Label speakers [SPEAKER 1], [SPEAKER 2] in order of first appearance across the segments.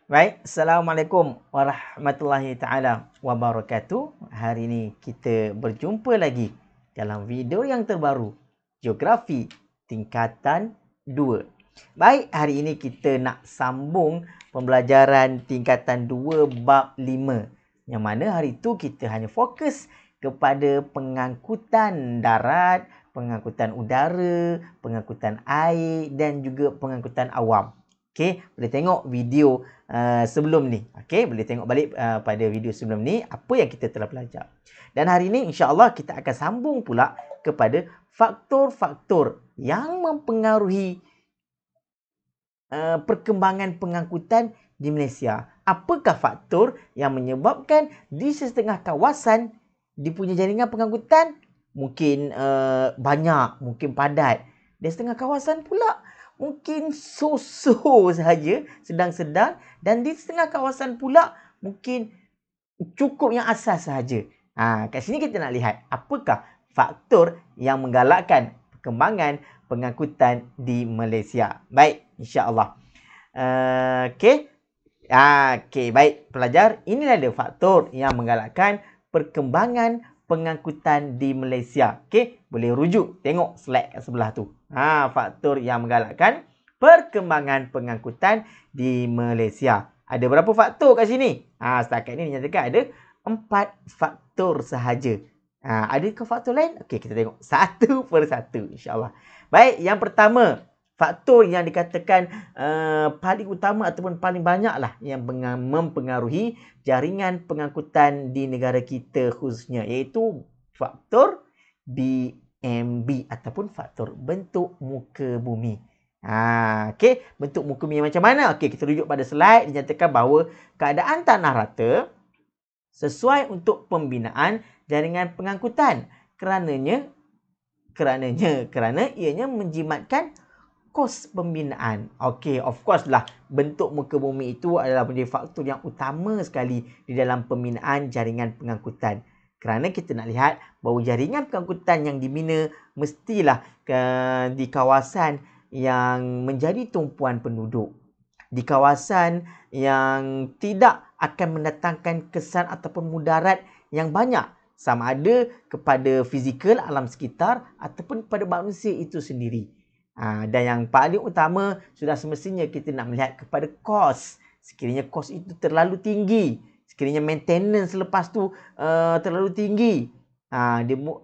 [SPEAKER 1] Baik, Assalamualaikum warahmatullahi taala wabarakatuh. Hari ini kita berjumpa lagi dalam video yang terbaru, Geografi Tingkatan 2. Baik, hari ini kita nak sambung pembelajaran tingkatan 2 bab 5. Yang mana hari itu kita hanya fokus kepada pengangkutan darat, pengangkutan udara, pengangkutan air dan juga pengangkutan awam. Okey, boleh tengok video sebelum ni. Okey, boleh tengok balik pada video sebelum ni apa yang kita telah belajar. Dan hari ini insya-Allah kita akan sambung pula kepada faktor-faktor yang mempengaruhi perkembangan pengangkutan di Malaysia. Apakah faktor yang menyebabkan di setengah kawasan dipunya jaringan pengangkutan mungkin banyak, mungkin padat. Di setengah kawasan pula mungkin so-so sahaja, sedang-sedang, dan di setengah kawasan pula mungkin cukup yang asas sahaja. Kat sini kita nak lihat apakah faktor yang menggalakkan perkembangan pengangkutan di Malaysia. Baik, insya-Allah. Okey. Okey, baik pelajar, inilah dia faktor yang menggalakkan perkembangan pengangkutan di Malaysia. Okey, boleh rujuk tengok slide kat sebelah tu. Faktor yang menggalakkan perkembangan pengangkutan di Malaysia. Ada berapa faktor kat sini? Setakat ni dinyatakan ada 4 faktor sahaja. Adakah faktor lain? Okey, kita tengok satu persatu insya-Allah. Baik, yang pertama, faktor yang dikatakan paling utama ataupun paling banyaklah yang mempengaruhi jaringan pengangkutan di negara kita khususnya, iaitu faktor BMB ataupun faktor bentuk muka bumi. Okey, bentuk muka bumi macam mana? Okey, kita rujuk pada slide, dinyatakan bahawa keadaan tanah rata sesuai untuk pembinaan jaringan pengangkutan. Kerana ianya menjimatkan kos pembinaan. Okey, of course lah, bentuk muka bumi itu adalah menjadi faktor yang utama sekali di dalam pembinaan jaringan pengangkutan. Kerana kita nak lihat bahawa jaringan pengangkutan yang dibina mestilah di kawasan yang menjadi tumpuan penduduk. Di kawasan yang tidak akan mendatangkan kesan ataupun mudarat yang banyak, sama ada kepada fizikal alam sekitar ataupun kepada manusia itu sendiri. Dan yang paling utama, sudah semestinya kita nak melihat kepada kos. Sekiranya kos itu terlalu tinggi, sekiranya maintenance lepas tu terlalu tinggi,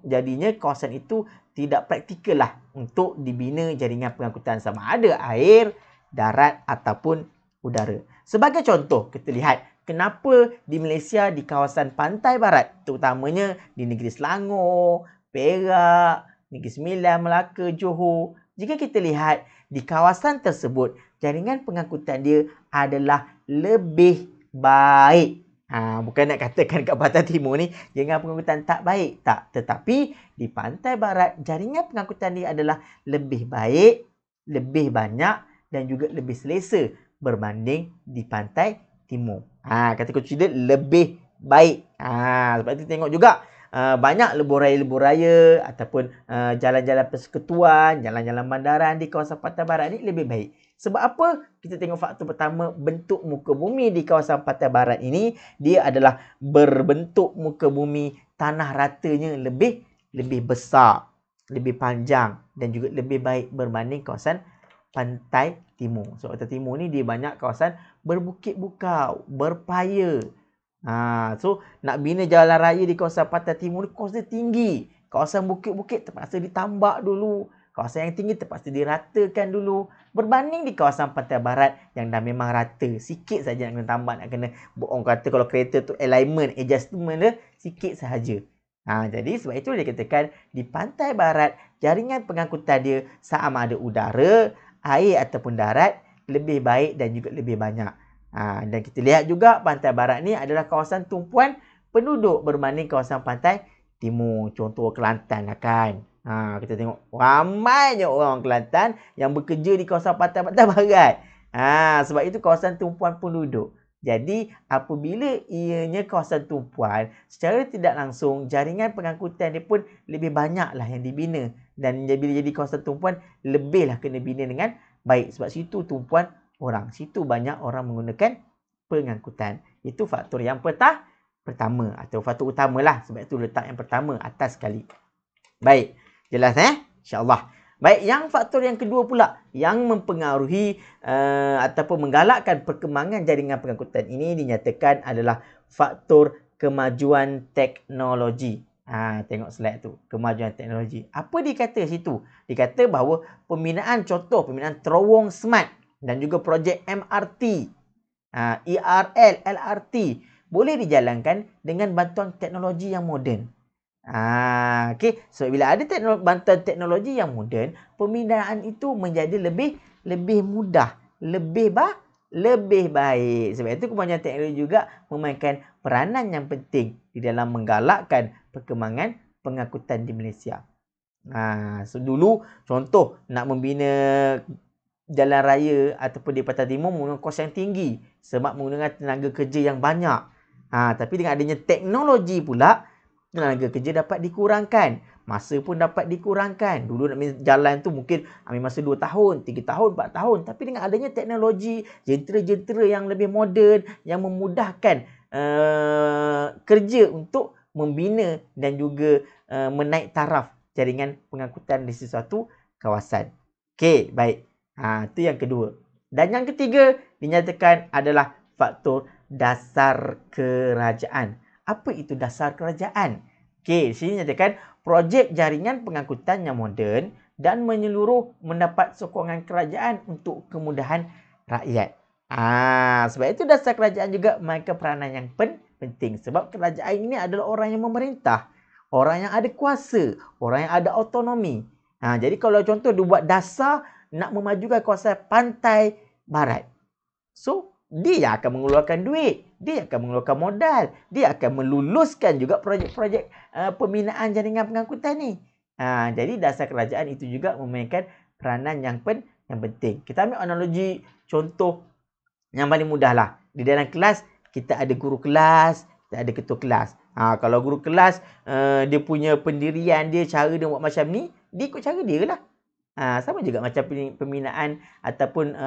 [SPEAKER 1] jadinya kawasan itu tidak praktikal lah untuk dibina jaringan pengangkutan sama ada air, darat ataupun udara. Sebagai contoh, kita lihat kenapa di Malaysia di kawasan pantai barat, terutamanya di negeri Selangor, Perak, Negeri Sembilan, Melaka, Johor, jika kita lihat di kawasan tersebut, jaringan pengangkutan dia adalah lebih baik. Bukan nak katakan kat Pantai Timur ni jaringan pengangkutan tak baik, tak. Tetapi di Pantai Barat, jaringan pengangkutan dia adalah lebih baik, lebih banyak dan juga lebih selesa berbanding di Pantai Timur. Kata kunci dia lebih baik. Sebab itu tengok juga banyak lebuh raya ataupun jalan-jalan persekutuan, jalan-jalan bandaran di kawasan Pantai Barat ni lebih baik. Sebab apa? Kita tengok faktor pertama, bentuk muka bumi di kawasan Pantai Barat ini, dia adalah berbentuk muka bumi tanah ratanya lebih besar, lebih panjang dan juga lebih baik berbanding kawasan Pantai Timur. So, Pantai Timur ni dia banyak kawasan berbukit bukau, berpaya. So, nak bina jalan raya di kawasan Pantai Timur ni kos dia tinggi. Kawasan bukit-bukit terpaksa ditambak dulu. Kawasan yang tinggi terpaksa diratakan dulu. Berbanding di kawasan Pantai Barat yang dah memang rata. Sikit saja nak kena tambak, nak kena, orang kata kalau kereta tu alignment, adjustment dia sikit sahaja. Jadi sebab itu dia katakan di Pantai Barat jaringan pengangkutan dia sama ada udara, air ataupun darat lebih baik dan juga lebih banyak. Dan kita lihat juga Pantai Barat ni adalah kawasan tumpuan penduduk berbanding kawasan Pantai Timur. Contoh Kelantan lah kan. Kita tengok ramainya orang Kelantan yang bekerja di kawasan Pantai Barat. Sebab itu kawasan tumpuan penduduk. Jadi apabila ianya kawasan tumpuan, secara tidak langsung jaringan pengangkutan dia pun lebih banyaklah yang dibina. Dan bila jadi kawasan tumpuan, lebihlah kena bina dengan baik. Sebab situ tumpuan orang. Situ banyak orang menggunakan pengangkutan. Itu faktor yang pertama atau faktor utamalah. Sebab itu letak yang pertama atas sekali. Baik, jelas InsyaAllah. Baik, yang faktor yang kedua pula yang mempengaruhi ataupun menggalakkan perkembangan jaringan pengangkutan ini dinyatakan adalah faktor kemajuan teknologi. Tengok slide tu, kemajuan teknologi. Apa dikata situ? Dikata bahawa pembinaan terowong smart dan juga projek MRT, ERL, LRT boleh dijalankan dengan bantuan teknologi yang moden. Okey, so bila ada bantuan teknologi yang moden, pembinaan itu menjadi lebih mudah, lebih baik. Sebab itu kemajuan teknologi juga memainkan peranan yang penting di dalam menggalakkan perkembangan pengangkutan di Malaysia. So dulu contoh nak membina jalan raya ataupun di Pantai Timur menggunakan kos yang tinggi sebab menggunakan tenaga kerja yang banyak. Tapi dengan adanya teknologi pula, tenaga kerja dapat dikurangkan, masa pun dapat dikurangkan. Dulu nak jalan tu mungkin ambil masa 2 tahun, 3 tahun, 4 tahun. Tapi dengan adanya teknologi, jentera-jentera yang lebih moden, yang memudahkan kerja untuk membina dan juga menaik taraf jaringan pengangkutan di sesuatu kawasan. Okey, baik. Itu yang kedua. Dan yang ketiga dinyatakan adalah faktor dasar kerajaan. Apa itu dasar kerajaan? Okey, sini nyatakan projek jaringan pengangkutan yang moden dan menyeluruh mendapat sokongan kerajaan untuk kemudahan rakyat. Sebab itu dasar kerajaan juga memainkan peranan yang penting. Sebab kerajaan ini adalah orang yang memerintah, orang yang ada kuasa, orang yang ada autonomi. Jadi kalau contoh dia buat dasar nak memajukan kawasan pantai barat, so dia yang akan mengeluarkan duit, dia akan mengeluarkan modal, dia akan meluluskan juga projek-projek pembinaan jaringan pengangkutan ni. Jadi dasar kerajaan itu juga memainkan peranan yang penting. Kita ambil analogi contoh yang paling mudah lah. Di dalam kelas kita ada guru kelas, kita ada ketua kelas. Kalau guru kelas dia punya pendirian dia, cara dia buat macam ni, dia ikut cara dia lah. Sama juga macam pembinaan ataupun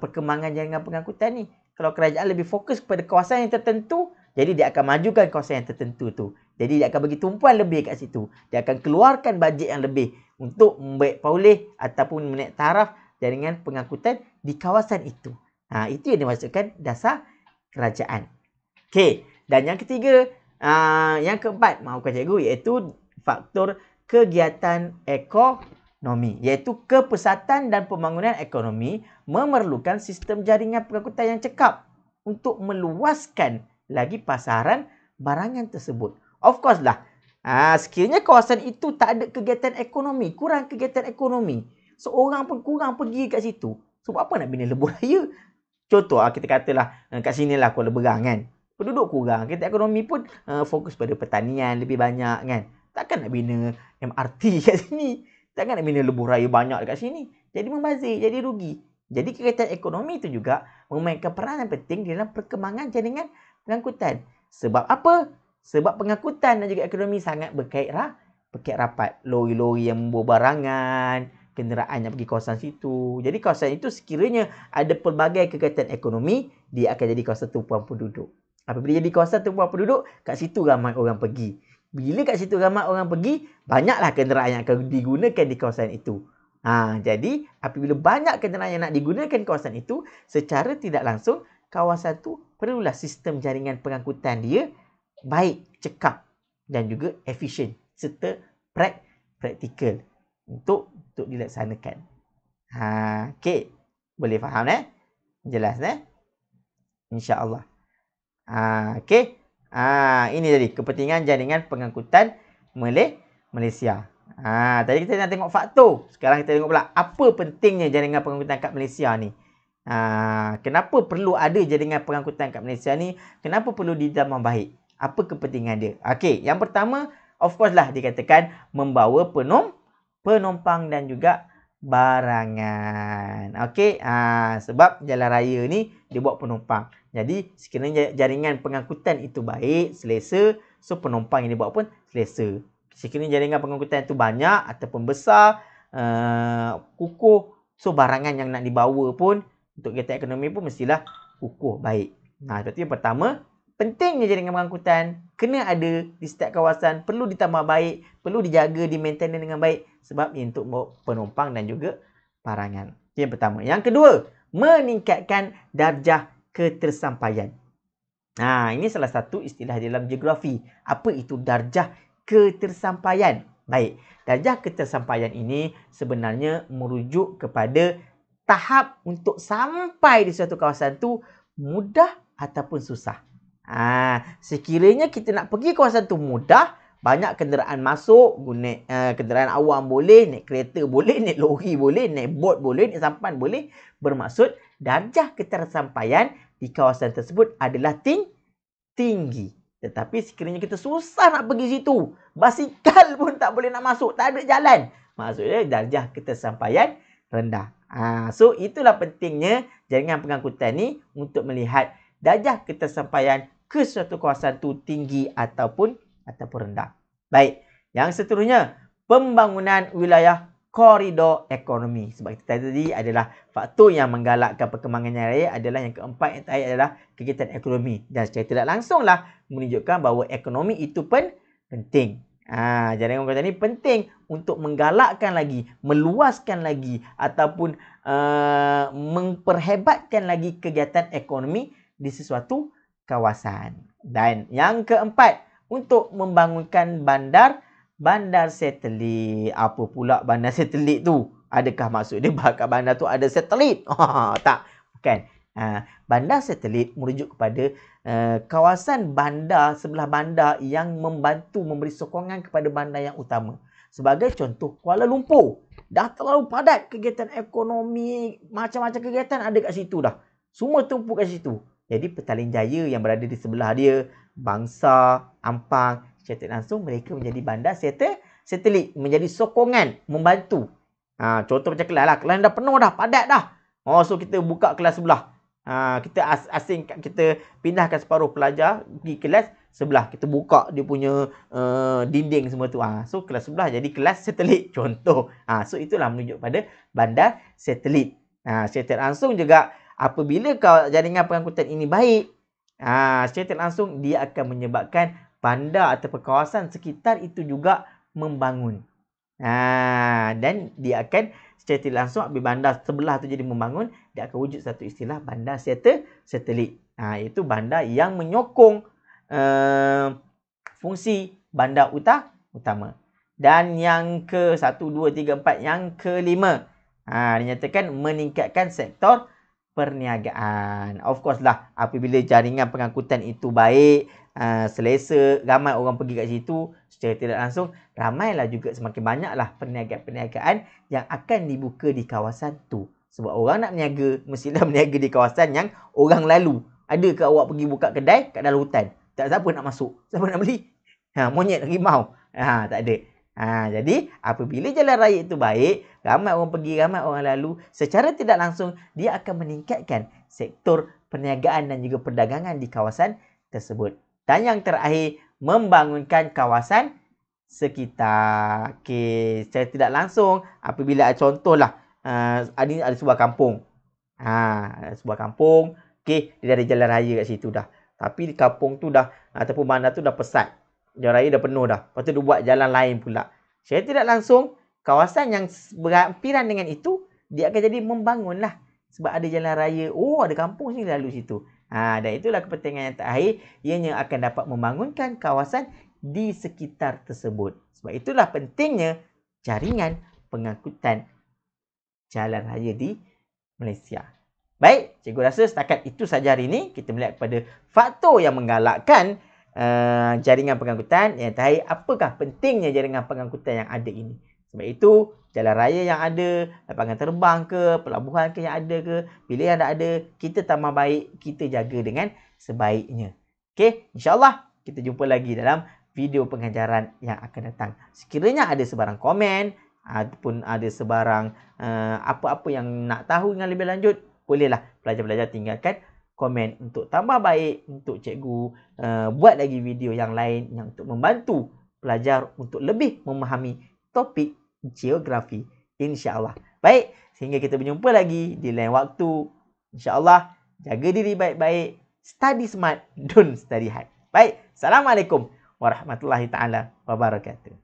[SPEAKER 1] perkembangan jaringan pengangkutan ni. Kalau kerajaan lebih fokus kepada kawasan yang tertentu, jadi dia akan majukan kawasan yang tertentu tu. Jadi dia akan bagi tumpuan lebih kat situ. Dia akan keluarkan bajet yang lebih untuk membaik paulih ataupun menaik taraf jaringan pengangkutan di kawasan itu. Itu yang dimaksudkan dasar kerajaan. Okey, dan yang ketiga, yang keempat, maafkan cikgu, iaitu faktor kegiatan ekonomi, iaitu kepesatan dan pembangunan ekonomi memerlukan sistem jaringan pengangkutan yang cekap untuk meluaskan lagi pasaran barangan tersebut. Of course lah, sekiranya kawasan itu tak ada kegiatan ekonomi, kurang kegiatan ekonomi, so orang pun kurang pergi kat situ. So apa nak bina lebuh raya? Contoh kita katalah kat sinilah Kuala Berang kan, penduduk kurang, kegiatan ekonomi pun fokus pada pertanian lebih banyak kan. Takkan nak bina MRT kat sini, takkan nak bina lebuh raya banyak dekat sini. Jadi membazir, jadi rugi. Jadi kegiatan ekonomi itu juga memainkan peranan penting dalam perkembangan jaringan pengangkutan. Sebab apa? Sebab pengangkutan dan juga ekonomi sangat berkait rapat. Lori-lori yang membawa barangan, kenderaan yang pergi kawasan situ. Jadi kawasan itu sekiranya ada pelbagai kegiatan ekonomi, dia akan jadi kawasan tumpuan penduduk. Apabila jadi kawasan tumpuan penduduk, kat situ ramai orang pergi. Bila kat situ ramai orang pergi, banyaklah kenderaan yang akan digunakan di kawasan itu. Jadi apabila banyak kenderaan yang nak digunakan di kawasan itu, secara tidak langsung kawasan itu perlulah sistem jaringan pengangkutan dia baik, cekap dan juga efisien serta praktikal untuk dilaksanakan. Okey, boleh faham jelas insya-Allah. Okey. Ini tadi kepentingan jaringan pengangkutan Malaysia. Tadi kita nak tengok faktor. Sekarang kita tengok pula apa pentingnya jaringan pengangkutan kat Malaysia ni. Kenapa perlu ada jaringan pengangkutan kat Malaysia ni? Kenapa perlu ditambah baik? Apa kepentingan dia? Okey, yang pertama, of course lah dikatakan membawa penumpang dan juga barangan. Okey, sebab jalan raya ni dia bawa penumpang. Jadi sekiranya jaringan pengangkutan itu baik, selesa, so penumpang yang dibawa pun selesa. Sekiranya jaringan pengangkutan itu banyak ataupun besar, kukuh, so barangan yang nak dibawa pun untuk kegiatan ekonomi pun mestilah kukuh, baik. Nah, seperti yang pertama, pentingnya jaringan pengangkutan kena ada di setiap kawasan, perlu ditambah baik, perlu dijaga, di-maintain dengan baik sebab ia untuk membawa penumpang dan juga barangan. Itu yang pertama. Yang kedua, meningkatkan darjah ketersampaian. Ini salah satu istilah dalam geografi. Apa itu darjah ketersampaian? Baik, darjah ketersampaian ini sebenarnya merujuk kepada tahap untuk sampai di suatu kawasan tu mudah ataupun susah. Sekiranya kita nak pergi kawasan tu mudah, banyak kenderaan masuk, guna kenderaan awam boleh, naik kereta boleh, naik lori boleh, naik bot boleh, naik sampan boleh. Bermaksud darjah ketersampaian di kawasan tersebut adalah tinggi. Tetapi sekiranya kita susah nak pergi situ, basikal pun tak boleh nak masuk, tak ada jalan, maksudnya darjah ketersampaian rendah. So itulah pentingnya jaringan pengangkutan ni untuk melihat darjah ketersampaian ke suatu kawasan tu tinggi ataupun rendah. Baik, yang seterusnya, pembangunan wilayah koridor ekonomi. Sebab kita tadi adalah faktor yang menggalakkan perkembangan yang raya adalah yang keempat yang terakhir adalah kegiatan ekonomi. Dan secara tidak langsunglah menunjukkan bahawa ekonomi itu pun penting. Jaringan pengangkutan ini penting untuk menggalakkan lagi, meluaskan lagi ataupun memperhebatkan lagi kegiatan ekonomi di sesuatu kawasan. Dan yang keempat, untuk membangunkan bandar satelit. Apa pula bandar satelit tu? Adakah maksud dia kat bandar tu ada satelit? Tak, bukan. Bandar satelit merujuk kepada kawasan bandar, sebelah bandar yang membantu memberi sokongan kepada bandar yang utama. Sebagai contoh, Kuala Lumpur dah terlalu padat kegiatan ekonomi, macam-macam kegiatan ada kat situ dah. Semua tumpuk kat situ. Jadi Petaling Jaya yang berada di sebelah dia, Bangsa, Ampang, secara langsung mereka menjadi bandar satelit, menjadi sokongan, membantu. Contoh macam kelas lah, kelas dah penuh dah, padat dah. So kita buka kelas sebelah. Kita pindahkan separuh pelajar pergi kelas sebelah. Kita buka dia punya dinding semua tu. So kelas sebelah jadi kelas satelit, contoh. So itulah menunjuk pada bandar satelit. Secara langsung juga apabila jaringan pengangkutan ini baik, secara langsung dia akan menyebabkan bandar atau kawasan sekitar itu juga membangun. Dan dia akan secara tidak langsung apabila bandar sebelah tu jadi membangun, dia akan wujud satu istilah bandar satelit. Itu bandar yang menyokong fungsi bandar utama. Dan yang ke 1, 2, 3, 4, yang kelima, dinyatakan meningkatkan sektor perniagaan. Of course lah, apabila jaringan pengangkutan itu baik, selesa, ramai orang pergi kat situ, secara tidak langsung ramailah juga, semakin banyaklah perniagaan yang akan dibuka di kawasan tu. Sebab orang nak berniaga, mestilah berniaga di kawasan yang orang lalu. Adakah awak pergi buka kedai kat dalam hutan? Tak, siapa nak masuk? Siapa nak beli? Monyet, rimau. Tak ada. Jadi apabila jalan raya itu baik, ramai orang pergi, ramai orang lalu, secara tidak langsung dia akan meningkatkan sektor perniagaan dan juga perdagangan di kawasan tersebut. Dan yang terakhir, membangunkan kawasan sekitar. Secara tidak langsung, apabila contohlah ada sebuah kampung. Sebuah kampung, dia ada jalan raya kat situ dah. Tapi di kampung tu dah ataupun bandar tu dah pesat. Jalan raya dah penuh dah. Lepas tu dia buat jalan lain pula. Secara tidak langsung, kawasan yang berhampiran dengan itu, dia akan jadi membangun lah. Sebab ada jalan raya. Ada kampung sini lalu situ. Dan itulah kepentingan yang terakhir. Ianya akan dapat membangunkan kawasan di sekitar tersebut. Sebab itulah pentingnya jaringan pengangkutan jalan raya di Malaysia. Baik, cikgu rasa setakat itu saja hari ini. Kita melihat kepada faktor yang menggalakkan jaringan pengangkutan. Yang terakhir, apakah pentingnya jaringan pengangkutan yang ada ini. Sebab itu, jalan raya yang ada, lapangan terbang ke, pelabuhan ke yang ada ke, bila yang tak ada, kita tambah baik, kita jaga dengan sebaiknya. InsyaAllah kita jumpa lagi dalam video pengajaran yang akan datang. Sekiranya ada sebarang komen, ataupun ada sebarang apa-apa yang nak tahu dengan lebih lanjut, bolehlah pelajar-pelajar tinggalkan komen untuk tambah baik, untuk cikgu buat lagi video yang lain yang untuk membantu pelajar untuk lebih memahami topik geografi, insya-Allah. Baik, sehingga kita berjumpa lagi di lain waktu. Insya-Allah, jaga diri baik-baik. Study smart, don't study hard. Baik, Assalamualaikum warahmatullahi taala wabarakatuh.